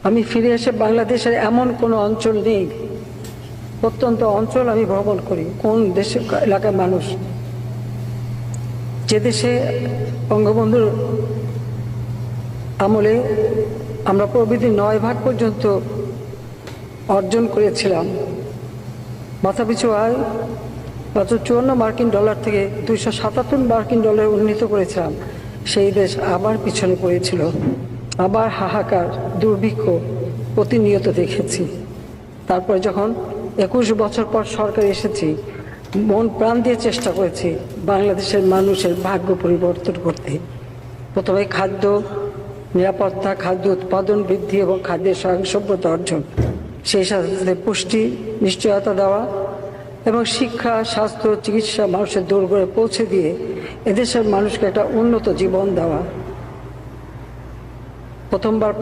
আমি ফিরে এসে বাংলাদেশের এমন কোনো অঞ্চল নেই, প্রত্যন্ত অঞ্চল আমি ভ্রমণ করি, কোন দেশে এলাকার মানুষ, যে দেশে বঙ্গবন্ধুর আমলে আমরা প্রবৃদ্ধি 9 ভাগ পর্যন্ত অর্জন করেছিলাম, মাথাপিছু আয় মাত্র 54 মার্কিন ডলার থেকে 277 মার্কিন ডলার উন্নীত করেছিলাম, সেই দেশ আবার পিছনে পড়েছিল, আবার হাহাকার, দুর্ভিক্ষ প্রতিনিয়ত দেখেছি। তারপরে যখন 21 বছর পর সরকার এসেছি, মন প্রাণ দিয়ে চেষ্টা করেছি বাংলাদেশের মানুষের ভাগ্য পরিবর্তন করতে। প্রথমে খাদ্য নিরাপত্তা, খাদ্য উৎপাদন বৃদ্ধি এবং খাদ্যের স্বয়ংসম্পূর্ণতা অর্জন, সেই সাথে পুষ্টি নিশ্চয়তা দেওয়া এবং শিক্ষা, স্বাস্থ্য, চিকিৎসা মানুষের দোরগোড়ায় পৌঁছে দিয়ে এদেশের মানুষকে একটা উন্নত জীবন দেওয়া। প্রথমবার